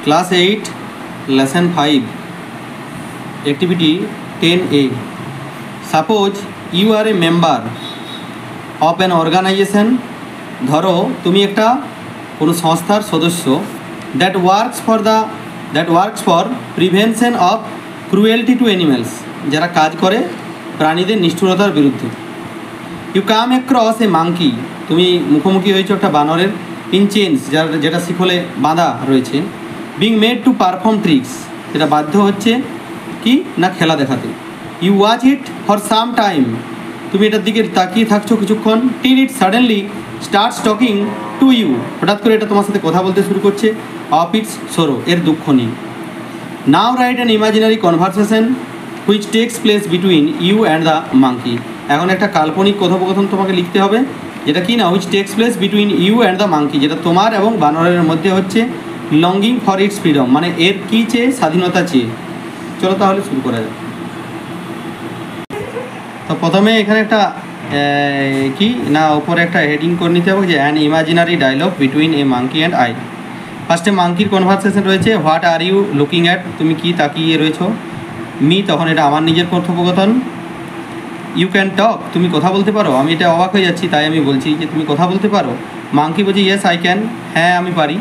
Class 8, Lesson 5, Activity 10A. Suppose you are a member of an organization. ধরো তুমি একটা কোনো সংস্থার সদস্য that works for prevention of cruelty to animals, যারা কাজ করে প্রাণীদের নিষ্ঠুরতার বিরুদ্ধে। You come across a monkey, তুমি মুখোমুখি হয়েছো একটা বানরের in chains, যেটা শিকলে বাঁধা রয়েছে, being made to perform tricks, যেটা বাধ্য হচ্ছে কি না খেলা দেখাতে। You watch it for some time, তুমি এটার দিকে তাকিয়ে থাকছো কিছুক্ষণ, till it suddenly starts talking to you, হঠাৎ করে এটা তোমার সাথে কথা বলতে শুরু করছে, of its sorrow, এর দুঃখ নিয়ে। Now write an imaginary conversation which takes place between you and the monkey. এখন একটা কাল্পনিক কথোপকথন তোমাকে লিখতে হবে, যেটা কি না which takes place between you and the monkey, যেটা তোমার এবং বানরের মধ্যে হচ্ছে longing for its freedom, মানে এর কি চেয়ে, স্বাধীনতা চেয়ে। চলো তাহলে শুরু করা যাক। তো প্রথমে এখানে একটা কি না উপরে একটা হেডিং করে নিতে হবে যে an imaginary dialogue between a monkey and I. ফার্স্টে মাঙ্কির কনভারসেশন রয়েছে, what are you looking at, তুমি কি তাকিয়ে রয়েছো। মি, তখন এটা আমার নিজের কথোপকথন। ইউ ক্যান টক, তুমি কথা বলতে পারো। আমি এটা অবাক হয়ে যাচ্ছি, তাই আমি বলছি যে তুমি কথা বলতে পারো। মাঙ্কি বলছি ইয়েস আই ক্যান, হ্যাঁ আমি পারি।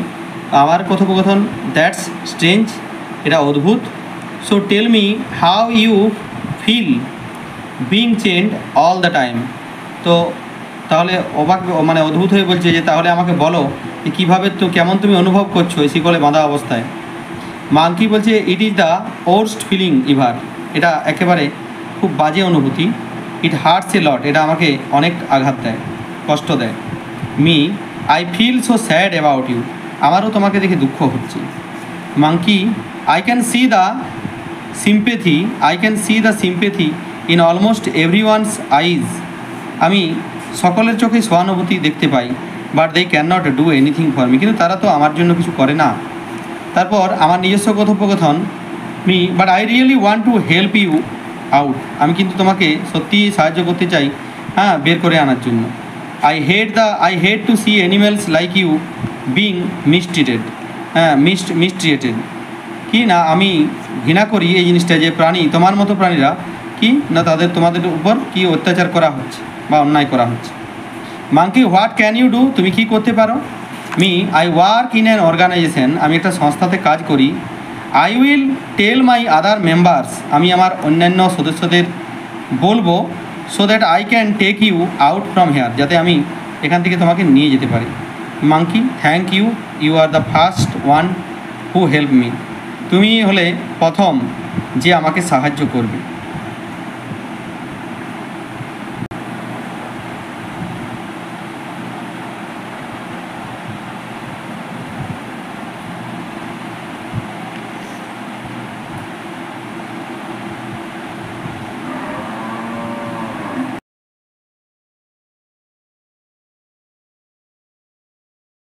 আমার কথোপকথন, দ্যাটস স্ট্রেঞ্জ, এটা অদ্ভুত। So tell me how you feel being changed all the time. তো তাহলে অবাক মানে অদ্ভুত হয়ে বলছে যে তাহলে আমাকে বলো যে কীভাবে তো কেমন তুমি অনুভব করছো এই শিকলে বাঁধা অবস্থায়। মাঙ্কি বলছে it is the worst feeling ever, এটা একেবারে খুব বাজে অনুভূতি। ইট হার্টস এ লট, এটা আমাকে অনেক আঘাত দেয়, কষ্ট দেয়। Me, I feel so sad about you, আমারও তোমাকে দেখে দুঃখ হচ্ছে। Monkey, I can see the sympathy in almost every one's eyes, আমি সকলের চোখে সহানুভূতি দেখতে পাই, but they can not do anything for me, কিন্তু তারা তো আমার জন্য কিছু করে না। তারপর আমার নিজস্ব কথোপকথন, me, but I really want to help you out, আমি কিন্তু তোমাকে সত্যিই সাহায্য করতে চাই, হ্যাঁ বের করে আনার জন্য। I hate to see animals like you being mistreated, mistreated কি না আমি ঘৃণা করি এই জিনিসটা যে প্রাণী, তোমার মতো প্রাণীরা কি না তোমাদের উপর কি অত্যাচার করা হচ্ছে বা অন্যায় করা হচ্ছে। Monkey, what can you do, তুমি কি করতে পারো। Me, I work in an organization, আমি একটা সংস্থাতে কাজ করি। I will tell my other members, আমি আমার অন্যান্য সদস্যদের বলবো, so that I can take you out from here, যাতে আমি এখান থেকে তোমাকে নিয়ে যেতে পারি। Monkey, thank you, you are the first one who help me, তুমি হলে প্রথম যে আমাকে সাহায্য করবে।